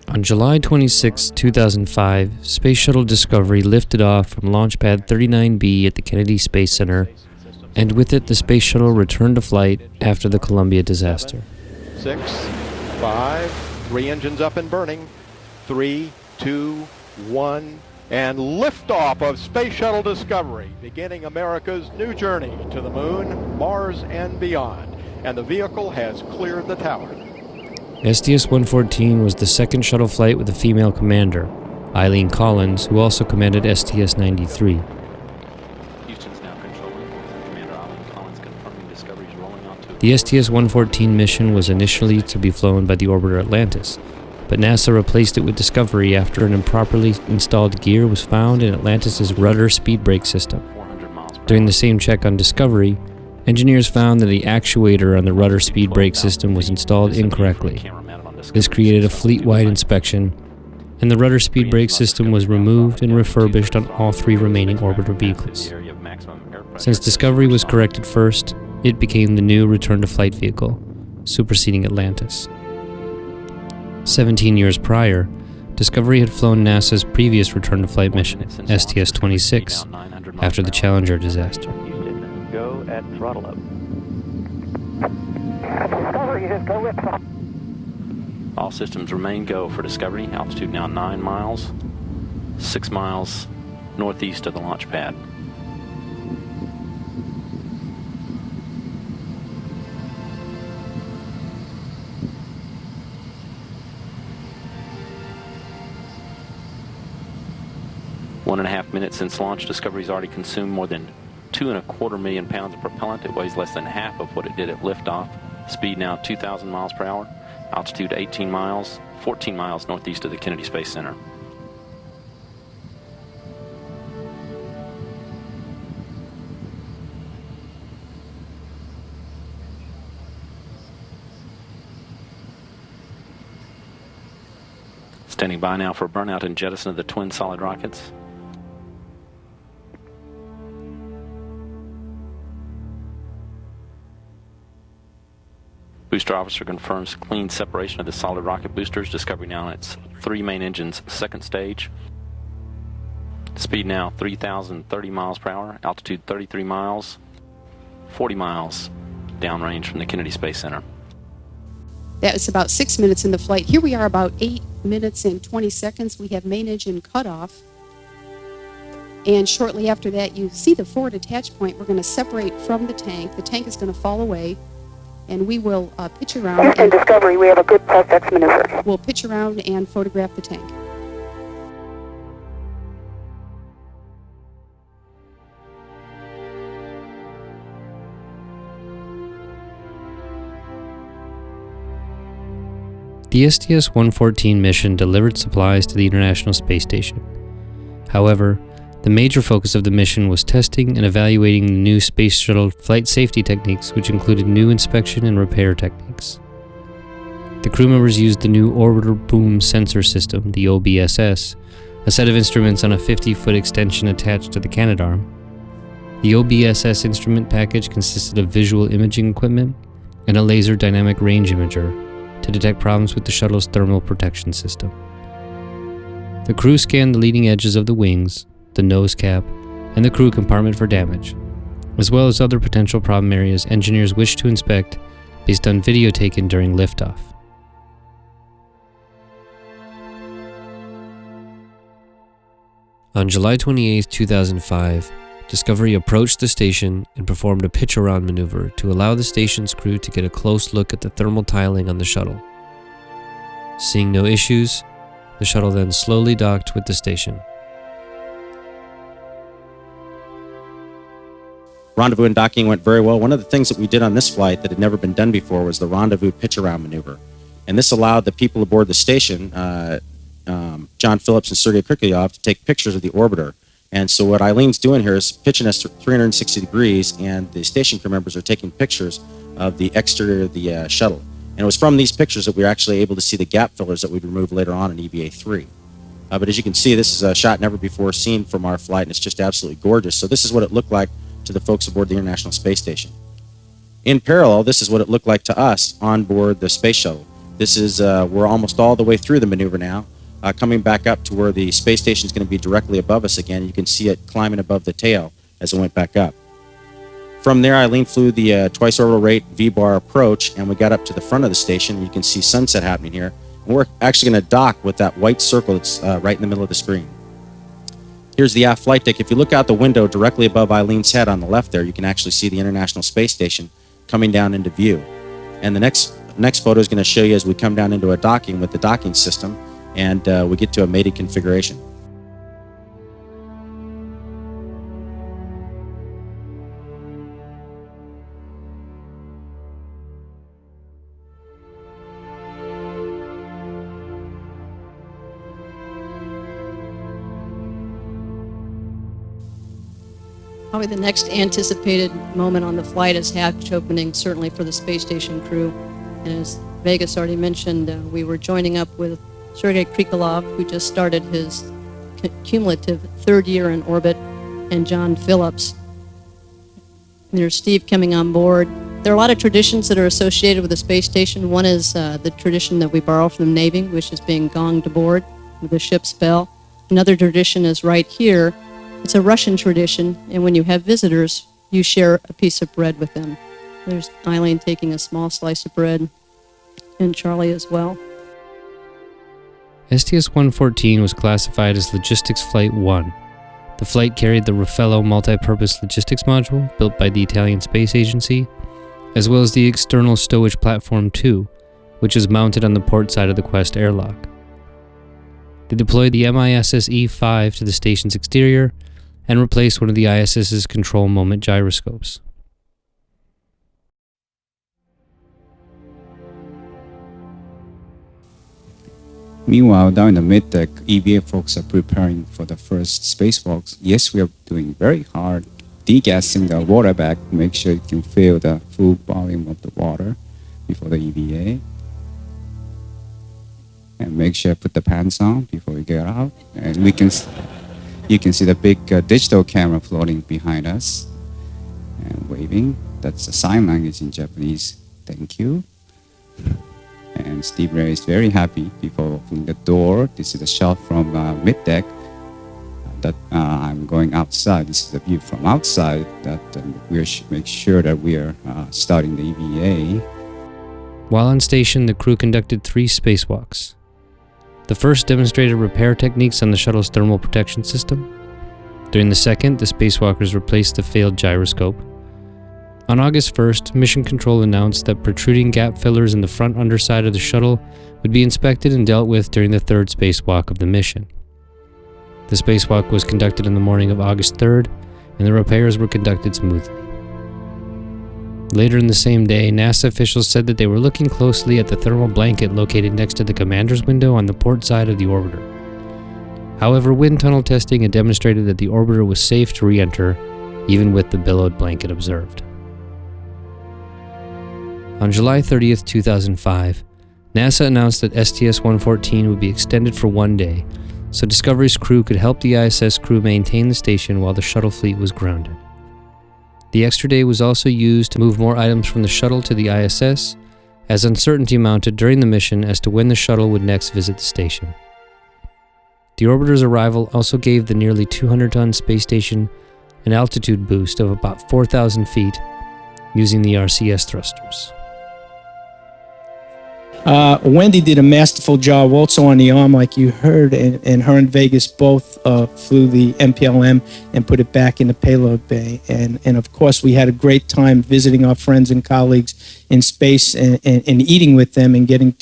On July 26, 2005, Space Shuttle Discovery lifted off from Launch Pad 39B at the Kennedy Space Center, and with it the Space Shuttle returned to flight after the Columbia disaster. 6, 5, 3 engines up and burning, 3, 2, 1, and liftoff of Space Shuttle Discovery, beginning America's new journey to the moon, Mars, and beyond. And the vehicle has cleared the tower. STS-114 was the second shuttle flight with a female commander, Eileen Collins, who also commanded STS-93. Houston's now controlling. Commander Eileen Collins confirming Discovery's rolling onto... The STS-114 mission was initially to be flown by the orbiter Atlantis, but NASA replaced it with Discovery after an improperly installed gear was found in Atlantis' rudder speed brake system. During the same check on Discovery, engineers found that the actuator on the rudder speed brake system was installed incorrectly. This created a fleet-wide inspection, and the rudder speed brake system was removed and refurbished on all 3 remaining orbiter vehicles. Since Discovery was corrected first, it became the new return-to-flight vehicle, superseding Atlantis. 17 years prior, Discovery had flown NASA's previous return-to-flight mission, STS-26, after the Challenger disaster. Go at throttle up. Discovery is go with throttle. All systems remain go for Discovery. Altitude now 9 miles, 6 miles northeast of the launch pad. One and a half minutes since launch, Discovery's already consumed more than 2.25 million pounds of propellant. It weighs less than half of what it did at liftoff. Speed now 2,000 miles per hour. Altitude 18 miles, 14 miles northeast of the Kennedy Space Center. Standing by now for burnout and jettison of the twin solid rockets. Booster officer confirms clean separation of the solid rocket boosters. Discovery now on its 3 main engines, second stage. Speed now 3,030 miles per hour. Altitude 33 miles, 40 miles downrange from the Kennedy Space Center. That was about 6 minutes into flight. Here we are about 8 minutes and 20 seconds. We have main engine cutoff. And shortly after that, you see the forward attach point. We're going to separate from the tank. The tank is going to fall away. And we will pitch around. Houston Discovery, we have a good plus X maneuver. We'll pitch around and photograph the tank. The STS-114 mission delivered supplies to the International Space Station. However, the major focus of the mission was testing and evaluating the new Space Shuttle flight safety techniques, which included new inspection and repair techniques. The crew members used the new Orbiter Boom Sensor System, the OBSS, a set of instruments on a 50-foot extension attached to the Canadarm. The OBSS instrument package consisted of visual imaging equipment and a laser dynamic range imager to detect problems with the shuttle's thermal protection system. The crew scanned the leading edges of the wings, the nose cap, and the crew compartment for damage, as well as other potential problem areas engineers wished to inspect based on video taken during liftoff. On July 28, 2005, Discovery approached the station and performed a pitch-around maneuver to allow the station's crew to get a close look at the thermal tiling on the shuttle. Seeing no issues, the shuttle then slowly docked with the station. Rendezvous and docking went very well. One of the things that we did on this flight that had never been done before was the rendezvous pitch-around maneuver. And this allowed the people aboard the station, John Phillips and Sergei Kriklyov, to take pictures of the orbiter. And so what Eileen's doing here is pitching us 360 degrees, and the station crew members are taking pictures of the exterior of the shuttle. And it was from these pictures that we were actually able to see the gap fillers that we'd remove later on in EVA-3. But as you can see, this is a shot never before seen from our flight, and it's just absolutely gorgeous. So this is what it looked like to the folks aboard the International Space Station. In parallel, this is what it looked like to us on board the space shuttle. This is, we're almost all the way through the maneuver now, coming back up to where the space station is going to be directly above us again. You can see it climbing above the tail as it went back up. From there, Eileen flew the twice orbital rate V-bar approach, and we got up to the front of the station. You can see sunset happening here. And we're actually going to dock with that white circle that's right in the middle of the screen. Here's the aft flight deck. If you look out the window directly above Eileen's head on the left there, you can actually see the International Space Station coming down into view. And the next photo is going to show you as we come down into a docking with the docking system, and we get to a mated configuration. Probably the next anticipated moment on the flight is hatch opening, certainly for the space station crew. And as Vegas already mentioned, we were joining up with Sergei Krikalev, who just started his cumulative third year in orbit, and John Phillips. And there's Steve coming on board. There are a lot of traditions that are associated with the space station. One is the tradition that we borrow from the Navy, which is being gonged aboard with the ship's bell. Another tradition is right here. It's a Russian tradition, and when you have visitors, you share a piece of bread with them. There's Eileen taking a small slice of bread, and Charlie as well. STS-114 was classified as Logistics Flight 1. The flight carried the Rafeallo multi-purpose logistics module built by the Italian Space Agency, as well as the external stowage platform 2, which is mounted on the port side of the Quest airlock. They deployed the MISS-E5 to the station's exterior and replaced one of the ISS's control moment gyroscopes. Meanwhile, down in the mid-deck, EVA folks are preparing for the first spacewalks. Yes, we are doing very hard, degassing the water bag to make sure it can fill the full volume of the water before the EVA. And make sure I put the pants on before we get out. And you can see the big digital camera floating behind us and waving. That's the sign language in Japanese. Thank you. And Steve Ray is very happy before opening the door. This is a shot from mid-deck that I'm going outside. This is the view from outside that we make sure that we are starting the EVA. While on station, the crew conducted 3 spacewalks. The first demonstrated repair techniques on the shuttle's thermal protection system. During the second, the spacewalkers replaced the failed gyroscope. On August 1st, Mission Control announced that protruding gap fillers in the front underside of the shuttle would be inspected and dealt with during the third spacewalk of the mission. The spacewalk was conducted on the morning of August 3rd, and the repairs were conducted smoothly. Later in the same day, NASA officials said that they were looking closely at the thermal blanket located next to the commander's window on the port side of the orbiter. However, wind tunnel testing had demonstrated that the orbiter was safe to re-enter, even with the billowed blanket observed. On July 30th, 2005, NASA announced that STS-114 would be extended for 1 day, so Discovery's crew could help the ISS crew maintain the station while the shuttle fleet was grounded. The extra day was also used to move more items from the shuttle to the ISS, as uncertainty mounted during the mission as to when the shuttle would next visit the station. The orbiter's arrival also gave the nearly 200-ton space station an altitude boost of about 4,000 feet using the RCS thrusters. Wendy did a masterful job also on the arm, like you heard, and her and Vegas both flew the MPLM and put it back in the payload bay. And of course, we had a great time visiting our friends and colleagues in space and eating with them and getting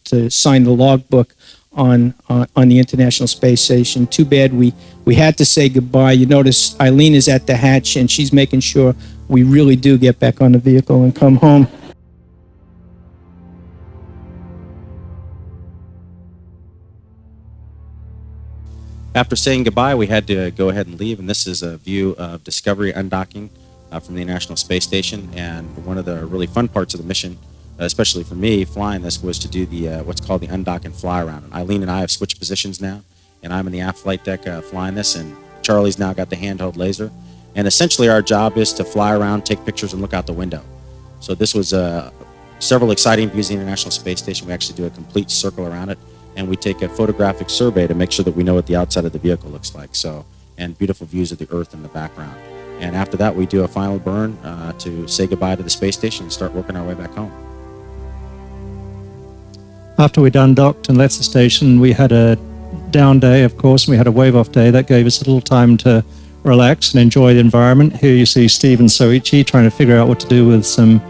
to sign the logbook on the International Space Station. Too bad we had to say goodbye. You notice Eileen is at the hatch, and she's making sure we really do get back on the vehicle and come home. After saying goodbye, we had to go ahead and leave, and this is a view of Discovery undocking from the International Space Station. And one of the really fun parts of the mission, especially for me, flying this, was to do the what's called the undock and fly around. And Eileen and I have switched positions now, and I'm in the aft flight deck flying this, and Charlie's now got the handheld laser. And essentially our job is to fly around, take pictures, and look out the window. So this was several exciting views of the International Space Station. We actually do a complete circle around it, and we take a photographic survey to make sure that we know what the outside of the vehicle looks like. So, and beautiful views of the Earth in the background. And after that, we do a final burn to say goodbye to the space station and start working our way back home. After we'd undocked and left the station, we had a down day, of course, and we had a wave-off day. That gave us a little time to relax and enjoy the environment. Here you see Steve and Soichi trying to figure out what to do with some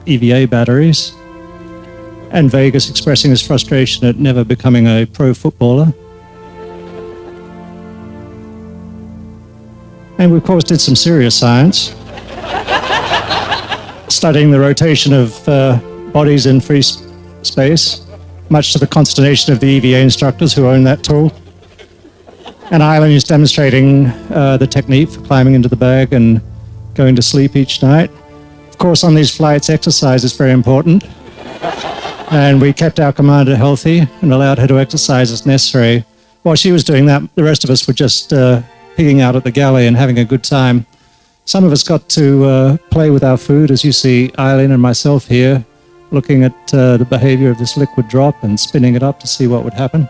EVA batteries, and Vegas expressing his frustration at never becoming a pro footballer. And we, of course, did some serious science, studying the rotation of bodies in free space, much to the consternation of the EVA instructors who own that tool. And Eileen is demonstrating the technique for climbing into the bag and going to sleep each night. Of course, on these flights, exercise is very important. And we kept our commander healthy and allowed her to exercise as necessary. While she was doing that, the rest of us were just pigging out at the galley and having a good time. Some of us got to play with our food, as you see Eileen and myself here, looking at the behavior of this liquid drop and spinning it up to see what would happen.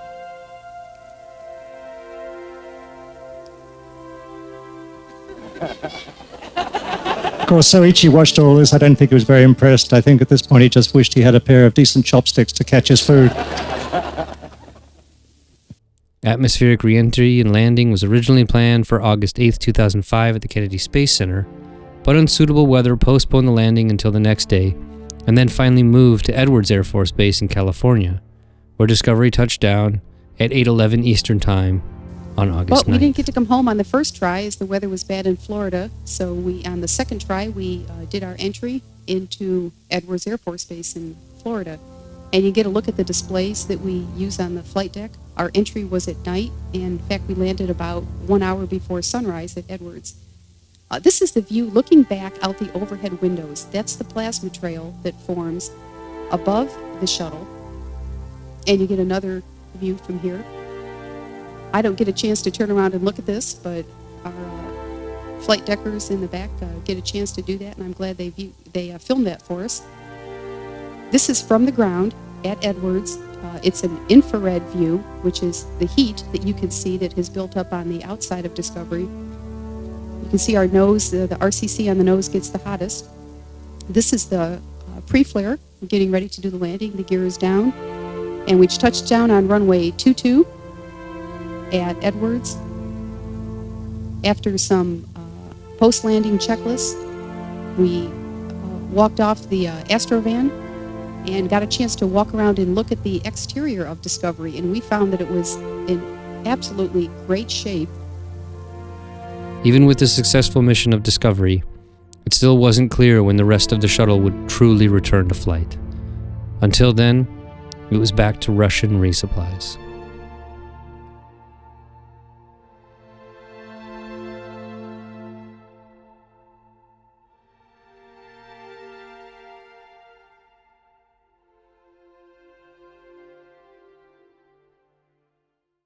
Of course, Soichi watched all this. I don't think he was very impressed. I think at this point he just wished he had a pair of decent chopsticks to catch his food. Atmospheric reentry and landing was originally planned for August 8, 2005 at the Kennedy Space Center, but unsuitable weather postponed the landing until the next day, and then finally moved to Edwards Air Force Base in California, where Discovery touched down at 8:11 Eastern Time on August 9th. But we didn't get to come home on the first try as the weather was bad in Florida, so on the second try we did our entry into Edwards Air Force Base in Florida. And you get a look at the displays that we use on the flight deck. Our entry was at night, and in fact we landed about 1 hour before sunrise at Edwards. This is the view looking back out the overhead windows. That's the plasma trail that forms above the shuttle. And you get another view from here. I don't get a chance to turn around and look at this, but our flight deckers in the back get a chance to do that, and I'm glad they filmed that for us. This is from the ground at Edwards. It's an infrared view, which is the heat that you can see that has built up on the outside of Discovery. You can see our nose, the RCC on the nose gets the hottest. This is the pre-flare. We're getting ready to do the landing. The gear is down. And we touched down on runway 22 at Edwards. After some post-landing checklists, we walked off the Astrovan and got a chance to walk around and look at the exterior of Discovery, and we found that it was in absolutely great shape. Even with the successful mission of Discovery, it still wasn't clear when the rest of the shuttle would truly return to flight. Until then, it was back to Russian resupplies.